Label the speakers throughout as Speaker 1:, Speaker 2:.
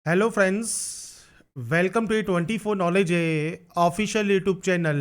Speaker 1: Hello friends, welcome to 24 knowledge official YouTube channel.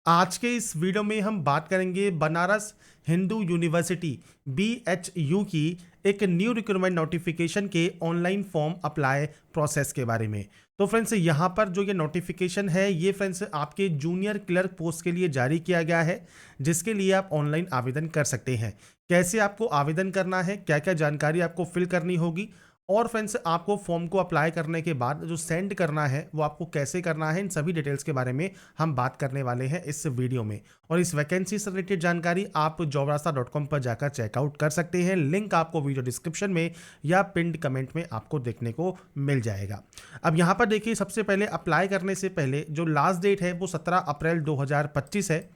Speaker 1: आज के इस वीडियो में हम बात करेंगे बनारस हिंदू यूनिवर्सिटी BHU की एक न्यू रिक्रूटमेंट नोटिफिकेशन के ऑनलाइन फॉर्म अप्लाई प्रोसेस के बारे में। तो फ्रेंड्स, यहाँ पर जो ये नोटिफिकेशन है ये फ्रेंड्स आपके जूनियर क्लर्क पोस्ट के लिए जारी किया गया है, जिसके लिए आप ऑनलाइन आवेदन कर सकते हैं। कैसे आपको आवेदन करना है, क्या क्या जानकारी आपको फिल करनी होगी, और फ्रेंड्स आपको फॉर्म को अप्लाई करने के बाद जो सेंड करना है वो आपको कैसे करना है, इन सभी डिटेल्स के बारे में हम बात करने वाले हैं इस वीडियो में। और इस वैकेंसी से रिलेटेड जानकारी आप jobrasta.com पर जाकर चेकआउट कर सकते हैं। लिंक आपको वीडियो डिस्क्रिप्शन में या पिंड कमेंट में आपको देखने को मिल जाएगा। अब यहाँ पर देखिए, सबसे पहले अप्लाई करने से पहले जो लास्ट डेट है वो 17 अप्रैल 2025 है।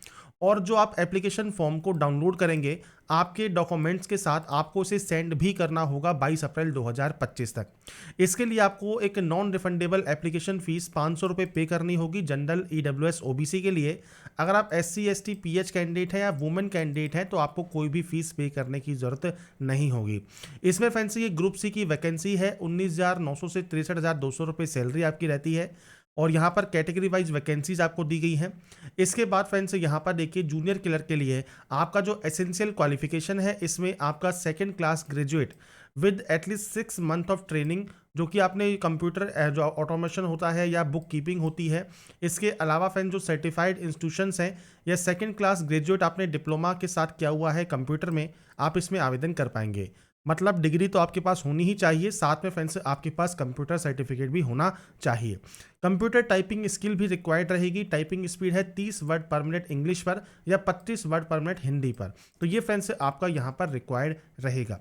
Speaker 1: और जो आप एप्लीकेशन फॉर्म को डाउनलोड करेंगे आपके डॉक्यूमेंट्स के साथ, आपको इसे सेंड भी करना होगा 22 अप्रैल 2025 तक। इसके लिए आपको एक नॉन रिफंडेबल एप्लीकेशन फ़ीस 500 रुपये पे करनी होगी जनरल, EWS, OBC के लिए। अगर आप SC ST PH कैंडिडेट हैं या वुमेन कैंडिडेट हैं तो आपको कोई भी फीस पे करने की ज़रूरत नहीं होगी। इसमें फ्रेंड्स ये ग्रुप C की वैकेंसी है। 19,900 से 63,200 रुपये सैलरी आपकी रहती है। और यहाँ पर कैटेगरी वाइज वैकेंसीज आपको दी गई हैं। इसके बाद फ्रेंड्स यहाँ पर देखिए, जूनियर क्लर्क के लिए आपका जो एसेंशियल क्वालिफिकेशन है इसमें आपका second class graduate with at least 6 month of training, जो कि आपने कंप्यूटर जो ऑटोमेशन होता है या बुक कीपिंग होती है। इसके अलावा फ्रेंड जो सर्टिफाइड इंस्टीट्यूशंस हैं या सेकंड क्लास ग्रेजुएट आपने डिप्लोमा के साथ किया हुआ है कंप्यूटर में, आप इसमें आवेदन कर पाएंगे। मतलब डिग्री तो आपके पास होनी ही चाहिए, साथ में फ्रेंड्स आपके पास कंप्यूटर सर्टिफिकेट भी होना चाहिए। कंप्यूटर टाइपिंग स्किल भी रिक्वायर्ड रहेगी। टाइपिंग स्पीड है 30 वर्ड पर मिनट इंग्लिश पर या 25 वर्ड पर मिनट हिंदी पर। तो ये फ्रेंड्स आपका यहाँ पर रिक्वायर्ड रहेगा।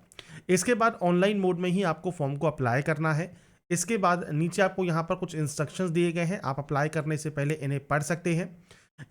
Speaker 1: इसके बाद ऑनलाइन मोड में ही आपको फॉर्म को अप्लाई करना है। इसके बाद नीचे आपको यहाँ पर कुछ इंस्ट्रक्शंस दिए गए हैं, आप अप्लाई करने से पहले इन्हें पढ़ सकते हैं।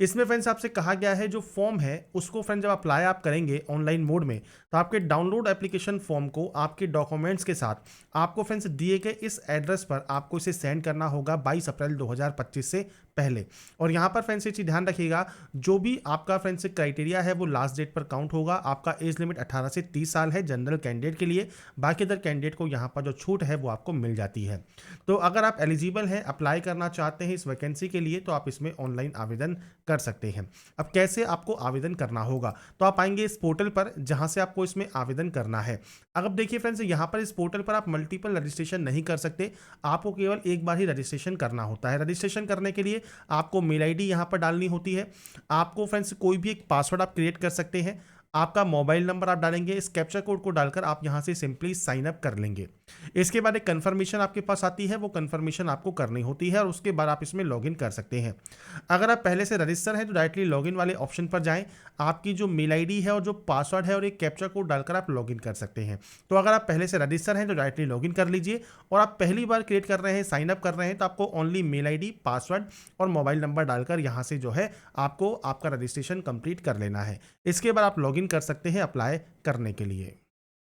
Speaker 1: इसमें फ्रेंड्स आपसे कहा गया है जो फॉर्म है उसको फ्रेंड्स जब अप्लाई आप करेंगे ऑनलाइन मोड में, तो आपके डाउनलोड एप्लीकेशन फॉर्म को आपके डॉक्यूमेंट्स के साथ आपको फ्रेंड्स दिए गए इस एड्रेस पर आपको इसे सेंड करना होगा 22 अप्रैल 2025 से पहले। और यहाँ पर फ्रेंड्स ये चीज़ ध्यान रखिएगा, जो भी आपका फ्रेंड्स क्राइटेरिया है वो लास्ट डेट पर काउंट होगा। आपका एज लिमिट 18 से 30 साल है जनरल कैंडिडेट के लिए। बाकी अदर कैंडिडेट को यहाँ पर जो छूट है वो आपको मिल जाती है। तो अगर आप एलिजिबल हैं, अप्लाई करना चाहते हैं इस वैकेंसी के लिए, तो आप इसमें ऑनलाइन आवेदन कर सकते हैं। अब कैसे आपको आवेदन करना होगा, तो आप आएंगे इस पोर्टल पर जहां से आपको इसमें आवेदन करना है। अब देखिए फ्रेंड्स, यहां पर इस पोर्टल पर आप मल्टीपल रजिस्ट्रेशन नहीं कर सकते, आपको केवल एक बार ही रजिस्ट्रेशन करना होता है। रजिस्ट्रेशन करने के लिए आपको मेल आईडी यहां पर डालनी होती है। आपको फ्रेंड्स कोई भी एक पासवर्ड आप क्रिएट कर सकते हैं। आपका मोबाइल नंबर आप डालेंगे, इस कैप्चा कोड को डालकर आप यहां से सिंपली साइन अप कर लेंगे। इसके बाद एक कंफर्मेशन आपके पास आती है, वो कंफर्मेशन आपको करनी होती है और उसके बाद आप इसमें लॉगिन कर सकते हैं। अगर आप पहले से रजिस्टर हैं तो डायरेक्टली लॉगिन वाले ऑप्शन पर जाएं। आपकी जो मेल आईडी है और जो पासवर्ड है और एक कैप्चा कोड डालकर आप लॉगिन कर सकते हैं। तो अगर आप पहले से रजिस्टर हैं तो डायरेक्टली लॉगिन कर लीजिए। और आप पहली बार क्रिएट कर रहे हैं, साइन अप कर रहे हैं, तो आपको ओनली मेल आईडी, पासवर्ड और मोबाइल नंबर डालकर यहाँ से जो है आपको आपका रजिस्ट्रेशन कंप्लीट कर लेना है। इसके बाद आप लॉगिन कर सकते हैं अप्लाई करने के लिए।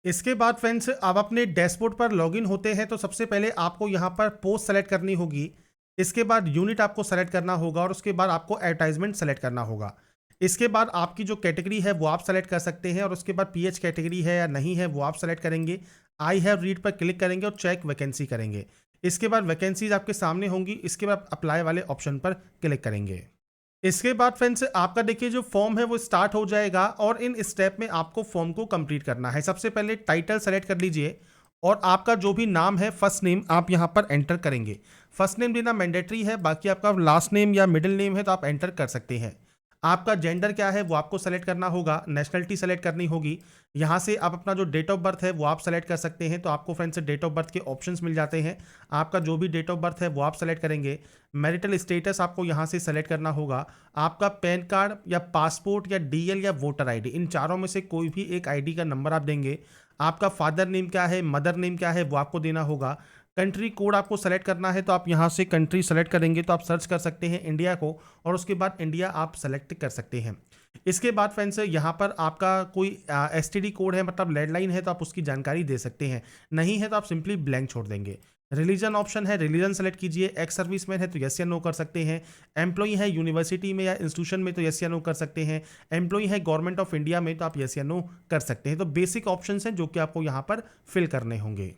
Speaker 1: इसके बाद फ्रेंड्स आप अपने डैशबोर्ड पर लॉगिन होते हैं तो सबसे पहले आपको यहाँ पर पोस्ट सेलेक्ट करनी होगी। इसके बाद यूनिट आपको सेलेक्ट करना होगा और उसके बाद आपको एडवर्टाइजमेंट सेलेक्ट करना होगा। इसके बाद आपकी जो कैटेगरी है वो आप सेलेक्ट कर सकते हैं और उसके बाद PH कैटेगरी है या नहीं है वो आप सेलेक्ट करेंगे। आई हैव रीड पर क्लिक करेंगे और चेक वैकेंसी करेंगे। इसके बाद वैकेंसीज आपके सामने होंगी। इसके बाद अप्लाई वाले ऑप्शन पर क्लिक करेंगे। इसके बाद फ्रेंड्स आपका देखिए जो फॉर्म है वो स्टार्ट हो जाएगा और इन स्टेप में आपको फॉर्म को कंप्लीट करना है। सबसे पहले टाइटल सेलेक्ट कर लीजिए और आपका जो भी नाम है फर्स्ट नेम आप यहां पर एंटर करेंगे। फर्स्ट नेम देना मैंडेटरी है, बाकी आपका लास्ट नेम या मिडिल नेम है तो आप एंटर कर सकते हैं। आपका जेंडर क्या है वो आपको सेलेक्ट करना होगा। नेशनलिटी सेलेक्ट करनी होगी। यहाँ से आप अपना जो डेट ऑफ बर्थ है वो आप सेलेक्ट कर सकते हैं। तो आपको फ्रेंड्स डेट ऑफ बर्थ के ऑप्शंस मिल जाते हैं। आपका जो भी डेट ऑफ बर्थ है वो आप सेलेक्ट करेंगे। मैरिटल स्टेटस आपको यहाँ से सेलेक्ट करना होगा। आपका पैन कार्ड या पासपोर्ट या DL या वोटर ID, इन चारों में से कोई भी एक ID का नंबर आप देंगे। आपका फादर नेम क्या है, मदर नेम क्या है वो आपको देना होगा। कंट्री कोड आपको सेलेक्ट करना है तो आप यहाँ से कंट्री सेलेक्ट करेंगे तो आप सर्च कर सकते हैं इंडिया को और उसके बाद इंडिया आप सेलेक्ट कर सकते हैं। इसके बाद फ्रेंड्स यहाँ पर आपका कोई STD कोड है, मतलब लैंडलाइन है, तो आप उसकी जानकारी दे सकते हैं। नहीं है तो आप सिंपली ब्लैंक छोड़ देंगे। रिलीजन ऑप्शन है, रिलीजन सेलेक्ट कीजिए। एक्स सर्विसमैन है तो यस या नो कर सकते हैं। एम्प्लॉई है यूनिवर्सिटी में या इंस्टीट्यूशन में तो यस या नो कर सकते हैं। एम्प्लॉई है गवर्नमेंट ऑफ इंडिया में तो आप यस या नो कर सकते हैं। तो बेसिक ऑप्शन हैं जो कि आपको यहाँ पर फिल करने होंगे।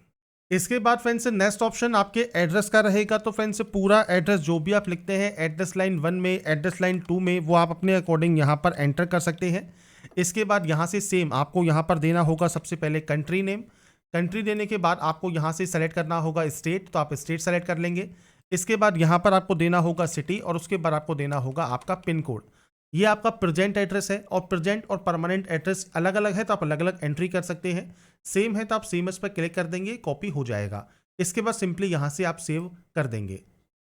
Speaker 1: इसके बाद फ्रेंड्स नेक्स्ट ऑप्शन आपके एड्रेस का रहेगा। तो फ्रेंड्स पूरा एड्रेस जो भी आप लिखते हैं एड्रेस लाइन 1 में, एड्रेस लाइन 2 में, वो आप अपने अकॉर्डिंग यहाँ पर एंटर कर सकते हैं। इसके बाद यहाँ से सेम आपको यहाँ पर देना होगा सबसे पहले कंट्री नेम। कंट्री देने के बाद आपको यहाँ से सेलेक्ट करना होगा स्टेट, तो आप स्टेट सेलेक्ट कर लेंगे। इसके बाद यहाँ पर आपको देना होगा सिटी और उसके बाद आपको देना होगा आपका पिन कोड। ये आपका प्रेजेंट एड्रेस है और प्रेजेंट और परमानेंट एड्रेस अलग अलग है, तो आप अलग अलग एंट्री कर सकते हैं। सेम है तो आप सेम एस पर क्लिक कर देंगे, कॉपी हो जाएगा। इसके बाद सिंपली यहाँ से आप सेव कर देंगे।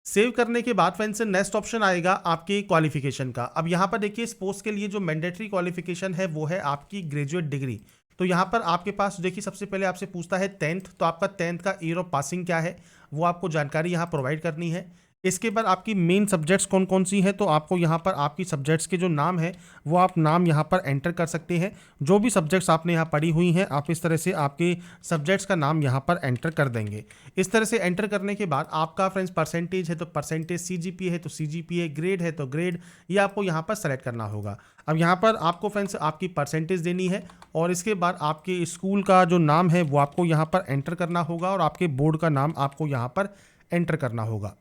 Speaker 1: सेव करने के बाद फ्रेंड्स नेक्स्ट ऑप्शन आएगा आपके क्वालिफिकेशन का। अब यहाँ पर देखिए इस पोस्ट के लिए जो मैंडेटरी क्वालिफिकेशन है वो है आपकी ग्रेजुएट डिग्री। तो यहाँ पर आपके पास देखिए सबसे पहले आपसे पूछता है 10th, तो आपका 10th का ईयर ऑफ पासिंग क्या है वो आपको जानकारी यहाँ प्रोवाइड करनी है। इसके बाद आपकी मेन सब्जेक्ट्स कौन कौन सी हैं, तो आपको यहाँ पर आपकी सब्जेक्ट्स के जो नाम है वो आप नाम यहाँ पर एंटर कर सकते हैं। जो भी सब्जेक्ट्स आपने यहाँ पढ़ी हुई हैं आप इस तरह से आपके सब्जेक्ट्स का नाम यहाँ पर एंटर कर देंगे। इस तरह से एंटर करने के बाद आपका फ्रेंड्स परसेंटेज है तो परसेंटेज, सीजीपीए है तो सीजीपीए, ग्रेड है तो ग्रेड, ये आपको यहाँ पर सेलेक्ट करना होगा। अब यहाँ पर आपको फ्रेंड्स आपकी परसेंटेज देनी है और इसके बाद आपके स्कूल का जो नाम है वो आपको यहाँ पर एंटर करना होगा और आपके बोर्ड का नाम आपको यहाँ पर एंटर करना होगा।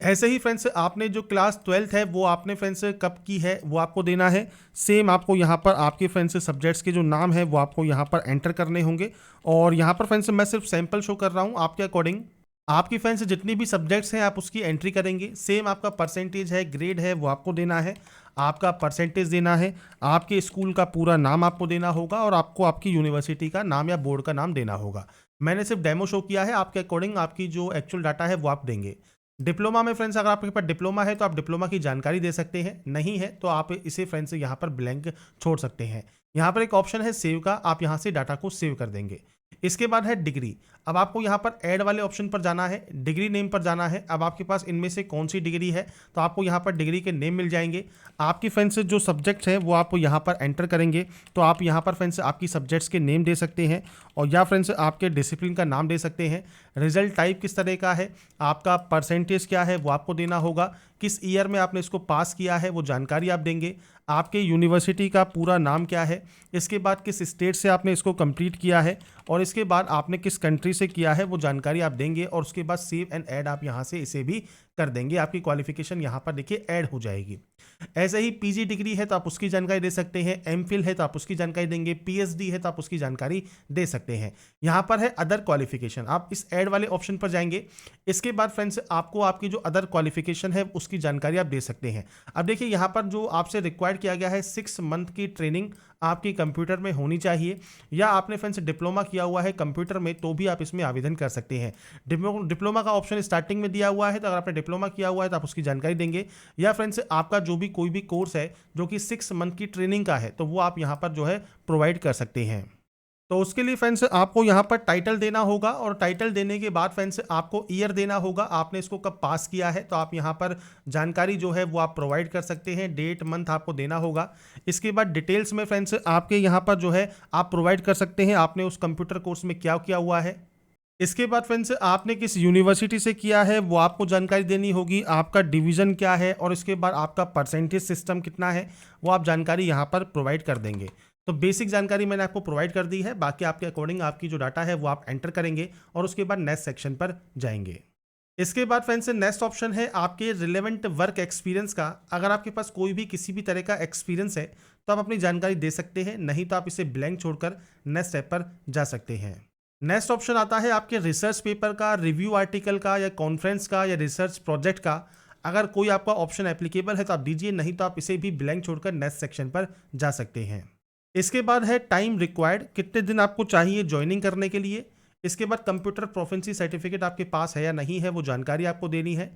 Speaker 1: ऐसे ही फ्रेंड्स आपने जो क्लास 12th है वो आपने फ्रेंड्स कब की है वो आपको देना है। सेम आपको यहाँ पर आपके फ्रेंड्स सब्जेक्ट्स के जो नाम है वो आपको यहाँ पर एंटर करने होंगे। और यहाँ पर फ्रेंड्स मैं सिर्फ सैंपल शो कर रहा हूँ आपके अकॉर्डिंग। आपकी फ्रेंड्स जितनी भी सब्जेक्ट्स हैं आप उसकी एंट्री करेंगे। सेम आपका परसेंटेज है, ग्रेड है, वो आपको देना है, आपका परसेंटेज देना है, आपके स्कूल का पूरा नाम आपको देना होगा और आपको आपकी यूनिवर्सिटी का नाम या बोर्ड का नाम देना होगा। मैंने सिर्फ डेमो शो किया है, आपके अकॉर्डिंग आपकी जो एक्चुअल डाटा है वो आप देंगे। डिप्लोमा में फ्रेंड्स अगर आपके पास डिप्लोमा है तो आप डिप्लोमा की जानकारी दे सकते हैं, नहीं है तो आप इसे फ्रेंड्स यहाँ पर ब्लैंक छोड़ सकते हैं। यहाँ पर एक ऑप्शन है सेव का, आप यहाँ से डाटा को सेव कर देंगे। इसके बाद है डिग्री। अब आपको यहाँ पर ऐड वाले ऑप्शन पर जाना है, डिग्री नेम पर जाना है। अब आपके पास इनमें से कौन सी डिग्री है तो आपको यहाँ पर डिग्री के नेम मिल जाएंगे। आपकी फ्रेंड्स जो सब्जेक्ट्स हैं वो आप यहाँ पर एंटर करेंगे, तो आप यहाँ पर फ्रेंड्स आपकी सब्जेक्ट्स के नेम दे सकते हैं और या फ्रेंड्स आपके डिसिप्लिन का नाम दे सकते हैं। रिजल्ट टाइप किस तरह का है, आपका परसेंटेज क्या है वो आपको देना होगा, किस ईयर में आपने इसको पास किया है वो जानकारी आप देंगे, आपके यूनिवर्सिटी का पूरा नाम क्या है, इसके बाद किस स्टेट से आपने इसको कंप्लीट किया है और इसके बाद आपने किस कंट्री से किया है वो जानकारी आप देंगे और उसके बाद सेव एंड ऐड आप यहाँ से इसे भी कर देंगे। आपकी क्वालिफिकेशन यहाँ पर देखिए ऐड हो जाएगी। ऐसे ही पीजी डिग्री है तो आप उसकी जानकारी दे सकते हैं, एमफिल है तो आप उसकी जानकारी देंगे, पीएचडी है तो आप उसकी जानकारी दे सकते हैं। यहाँ पर है अदर क्वालिफिकेशन, आप इस ऐड वाले ऑप्शन पर जाएंगे। इसके बाद फ्रेंड्स आपको आपकी जो अदर क्वालिफिकेशन है उसकी जानकारी आप दे सकते हैं। अब देखिए यहाँ पर जो आपसे रिक्वायर्ड किया गया है 6 मंथ की ट्रेनिंग आपकी कंप्यूटर में होनी चाहिए, या आपने फ्रेंड्स डिप्लोमा किया हुआ है कंप्यूटर में तो भी आप इसमें आवेदन कर सकते हैं। डिप्लोमा का ऑप्शन स्टार्टिंग में दिया हुआ है, तो अगर आपने डिप्लोमा किया हुआ है तो आप उसकी जानकारी देंगे, या फ्रेंड्स आपका जो भी कोई भी कोर्स है जो कि 6 मंथ की ट्रेनिंग का है तो वो आप यहाँ पर जो है प्रोवाइड कर सकते हैं। तो उसके लिए फ्रेंड्स आपको यहाँ पर टाइटल देना होगा और टाइटल देने के बाद फ्रेंड्स आपको ईयर देना होगा, आपने इसको कब पास किया है तो आप यहाँ पर जानकारी जो है वो आप प्रोवाइड कर सकते हैं, डेट मंथ आपको देना होगा। इसके बाद डिटेल्स में फ्रेंड्स आपके यहाँ पर जो है आप प्रोवाइड कर सकते हैं आपने उस कंप्यूटर कोर्स में क्या किया हुआ है। इसके बाद फ्रेंड्स आपने किस यूनिवर्सिटी से किया है वो आपको जानकारी देनी होगी, आपका डिवीज़न क्या है और इसके बाद आपका परसेंटेज सिस्टम कितना है वो आप जानकारी यहाँ पर प्रोवाइड कर देंगे। तो बेसिक जानकारी मैंने आपको प्रोवाइड कर दी है, बाकी आपके अकॉर्डिंग आपकी जो डाटा है वो आप एंटर करेंगे और उसके बाद नेक्स्ट सेक्शन पर जाएंगे। इसके बाद फ्रेंड्स नेक्स्ट ऑप्शन है आपके रिलेवेंट वर्क एक्सपीरियंस का। अगर आपके पास कोई भी किसी भी तरह का एक्सपीरियंस है तो आप अपनी जानकारी दे सकते हैं, नहीं तो आप इसे ब्लैंक छोड़कर नेक्स्ट स्टेप पर जा सकते हैं। नेक्स्ट ऑप्शन आता है आपके रिसर्च पेपर का, रिव्यू आर्टिकल का या कॉन्फ्रेंस का या रिसर्च प्रोजेक्ट का। अगर कोई आपका ऑप्शन एप्लीकेबल है तो आप दीजिए, नहीं तो आप इसे भी ब्लैंक छोड़कर नेक्स्ट सेक्शन पर जा सकते हैं। इसके बाद है टाइम रिक्वायर्ड, कितने दिन आपको चाहिए ज्वाइनिंग करने के लिए। इसके बाद कंप्यूटर प्रोफिशिएंसी सर्टिफिकेट आपके पास है या नहीं है वो जानकारी आपको देनी है।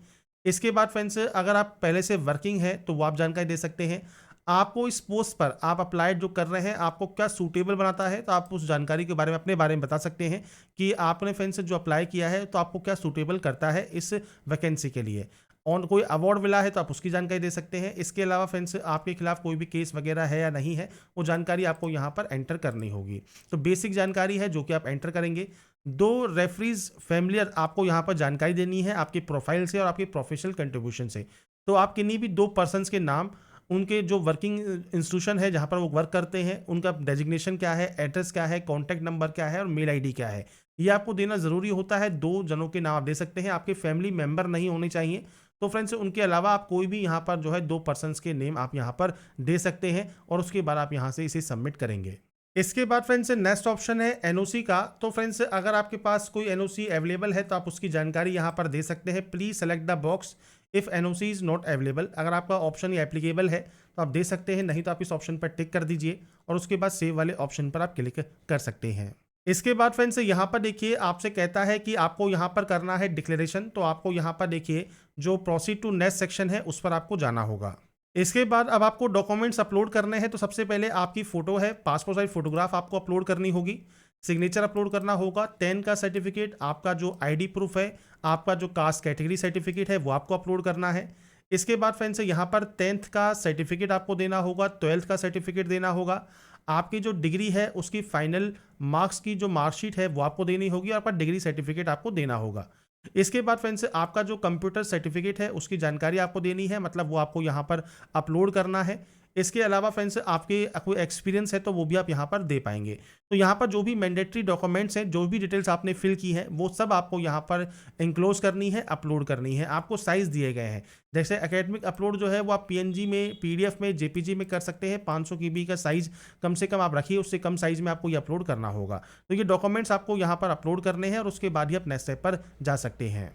Speaker 1: इसके बाद फ्रेंड्स अगर आप पहले से वर्किंग है तो वो आप जानकारी दे सकते हैं। आपको इस पोस्ट पर आप अप्लाइड जो कर रहे हैं आपको क्या सूटेबल बनाता है तो आप उस जानकारी के बारे में अपने बारे में बता सकते हैं कि आपने फ्रेंड्स जो अप्लाई किया है तो आपको क्या सूटेबल करता है इस वैकेंसी के लिए। और कोई अवार्ड मिला है तो आप उसकी जानकारी दे सकते हैं। इसके अलावा फ्रेंड्स आपके खिलाफ कोई भी केस वगैरह है या नहीं है वो जानकारी आपको यहाँ पर एंटर करनी होगी। तो बेसिक जानकारी है जो कि आप एंटर करेंगे। 2 रेफरीज फैमिलियर आपको यहाँ पर जानकारी देनी है आपके प्रोफाइल से और आपके प्रोफेशनल कंट्रीब्यूशन से। तो आप किन्हीं भी 2 पर्सनस के नाम, उनके जो वर्किंग इंस्टीट्यूशन है जहाँ पर वो वर्क करते हैं, उनका डेजिग्नेशन क्या है, एड्रेस क्या है, कॉन्टैक्ट नंबर क्या है और मेल आईडी क्या है, ये आपको देना ज़रूरी होता है। 2 जनों के नाम आप दे सकते हैं, आपके फैमिली मेंबर नहीं होने चाहिए। तो फ्रेंड्स उनके अलावा आप कोई भी यहाँ पर जो है 2 पर्सन्स के नेम आप यहाँ पर दे सकते हैं और उसके बाद आप यहाँ से इसे सबमिट करेंगे। इसके बाद फ्रेंड्स नेक्स्ट ऑप्शन है एनओसी का। तो फ्रेंड्स अगर आपके पास कोई एनओसी अवेलेबल है तो आप उसकी जानकारी यहाँ पर दे सकते हैं। Please select the box if NOC is not available. अगर आपका ऑप्शन ये एप्लीकेबल है तो आप दे सकते हैं, नहीं तो आप इस ऑप्शन पर टिक कर दीजिए और उसके बाद सेव वाले ऑप्शन पर आप क्लिक कर सकते हैं। इसके बाद फ्रेंड्स यहाँ पर देखिए आपसे कहता है कि आपको यहाँ पर करना है डिक्लेरेशन। तो आपको यहाँ पर देखिए जो प्रोसीड टू नेक्स्ट सेक्शन है उस पर आपको जाना होगा। इसके बाद अब आपको डॉक्यूमेंट्स अपलोड करने हैं। तो सबसे पहले आपकी फ़ोटो है, पासपोर्ट साइज फोटोग्राफ आपको अपलोड करनी होगी, सिग्नेचर अपलोड करना होगा, 10 का सर्टिफिकेट, आपका जो आईडी प्रूफ है, आपका जो कास्ट कैटेगरी सर्टिफिकेट है वो आपको अपलोड करना है। इसके बाद फ्रेंड्स यहाँ पर 10th का सर्टिफिकेट आपको देना होगा, 12th का सर्टिफिकेट देना होगा, आपकी जो डिग्री है उसकी फाइनल मार्क्स की जो मार्कशीट है वो आपको देनी होगी और आपका डिग्री सर्टिफिकेट आपको देना होगा। इसके बाद फ्रेंड्स आपका जो कंप्यूटर सर्टिफिकेट है उसकी जानकारी आपको देनी है, मतलब वो आपको यहाँ पर अपलोड करना है। इसके अलावा फ्रेंड्स आपके कोई एक्सपीरियंस है तो वो भी आप यहाँ पर दे पाएंगे। तो यहाँ पर जो भी मैंडेटरी डॉक्यूमेंट्स हैं, जो भी डिटेल्स आपने फिल की हैं वो सब आपको यहाँ पर इंक्लोज करनी है, अपलोड करनी है। आपको साइज़ दिए गए हैं, जैसे एकेडमिक अपलोड जो है वो आप पीएनजी में, पीडीएफ में, जेपीजी में कर सकते हैं। 500 KB का साइज़ कम से कम आप रखिए, उससे कम साइज़ में आपको ये अपलोड करना होगा। तो ये डॉक्यूमेंट्स आपको यहाँ पर अपलोड करने हैं और उसके बाद ही आप नेक्स्ट स्टेप पर जा सकते हैं।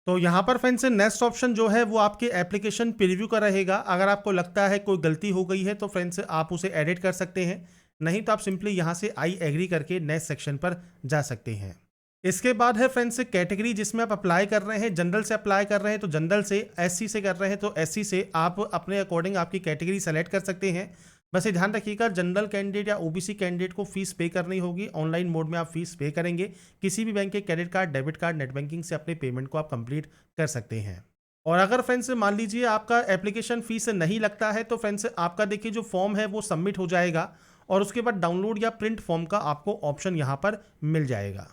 Speaker 1: तो यहाँ पर फ्रेंड्स नेक्स्ट ऑप्शन जो है वो आपके एप्लीकेशन प्रीव्यू का रहेगा। अगर आपको लगता है कोई गलती हो गई है तो फ्रेंड्स आप उसे एडिट कर सकते हैं, नहीं तो आप सिंपली यहाँ से आई एग्री करके नेक्स्ट सेक्शन पर जा सकते हैं। इसके बाद है फ्रेंड्स कैटेगरी जिसमें आप अप्लाई कर रहे हैं। जनरल से अप्लाई कर रहे हैं तो जनरल से, एससी से कर रहे हैं तो एससी से, आप अपने अकॉर्डिंग आपकी कैटेगरी सेलेक्ट कर सकते हैं। बस ये ध्यान रखिएगा जनरल कैंडिडेट या ओबीसी कैंडिडेट को फीस पे करनी होगी। ऑनलाइन मोड में आप फीस पे करेंगे। किसी भी बैंक के credit card, debit card, net banking से अपने पेमेंट को आप कंप्लीट कर सकते हैं। और अगर फ्रेंड्स मान लीजिए आपका एप्लीकेशन फीस नहीं लगता है तो फ्रेंड्स आपका देखिए जो फॉर्म है वो सबमिट हो जाएगा और उसके बाद डाउनलोड या प्रिंट फॉर्म का आपको ऑप्शन यहाँ पर मिल जाएगा।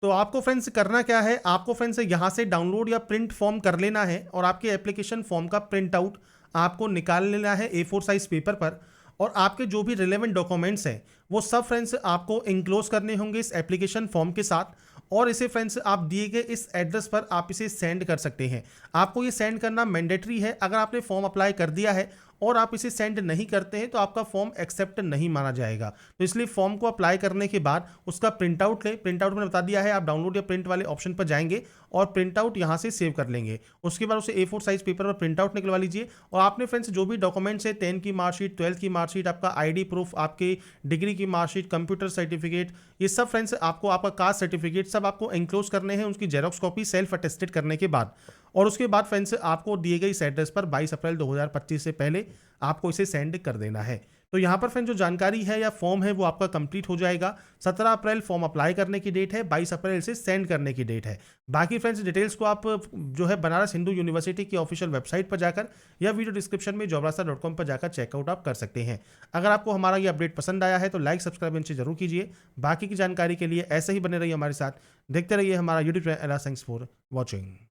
Speaker 1: तो आपको फ्रेंड्स करना क्या है, आपको फ्रेंड्स यहाँ से डाउनलोड या प्रिंट फॉर्म कर लेना है और आपके एप्लीकेशन फॉर्म का प्रिंट आउट आपको निकाल लेना है A4 साइज पेपर पर। और आपके जो भी रिलेवेंट डॉक्यूमेंट्स हैं वो सब फ्रेंड्स आपको इंक्लोज करने होंगे इस एप्लीकेशन फॉर्म के साथ। और इसे फ्रेंड्स आप दिए गए इस एड्रेस पर आप इसे सेंड कर सकते हैं। आपको ये सेंड करना मैंडेटरी है। अगर आपने फॉर्म अप्लाई कर दिया है और आप इसे सेंड नहीं करते हैं तो आपका फॉर्म एक्सेप्ट नहीं माना जाएगा। तो इसलिए फॉर्म को अप्लाई करने के बाद उसका प्रिंट आउट लें। प्रिंट आउट मैंने बता दिया है, आप डाउनलोड या प्रिंट वाले ऑप्शन पर जाएंगे और प्रिंट आउट यहाँ से सेव कर लेंगे। उसके बाद उसे A4 साइज पेपर पर प्रिंट आउट निकलवा लीजिए और आपने फ्रेंड्स जो भी डॉक्यूमेंट्स है, 10 की मार्कशीट, 12 की मार्कशीट, आपका आईडी प्रूफ, आपकी डिग्री की मार्कशीट, कंप्यूटर सर्टिफिकेट, ये सब फ्रेंड्स आपको, आपका कास्ट सर्टिफिकेट सब आपको इंक्लोज करने हैं उसकी जेरोक्स कॉपी सेल्फ अटेस्टेड करने के बाद। और उसके बाद फ्रेंड्स आपको दिए गए इस एड्रेस पर 22 अप्रैल 2025 से पहले आपको इसे सेंड कर देना है। तो यहाँ पर फ्रेंड जो जानकारी है या फॉर्म है वो आपका कंप्लीट हो जाएगा। 17 अप्रैल फॉर्म अप्लाई करने की डेट है, 22 अप्रैल से सेंड करने की डेट है। बाकी फ्रेंड्स डिटेल्स को आप जो है बनारस हिंदू यूनिवर्सिटी की ऑफिशियल वेबसाइट पर जाकर या वीडियो डिस्क्रिप्शन में jobrasta.com पर जाकर चेकआउट आप कर सकते हैं। अगर आपको हमारा ये अपडेट पसंद आया है तो लाइक सब्सक्राइब इनसे जरूर कीजिए। बाकी की जानकारी के लिए ऐसे ही बने रहिए हमारे साथ, देखते रहिए हमारा YouTube channel. Thanks for watching.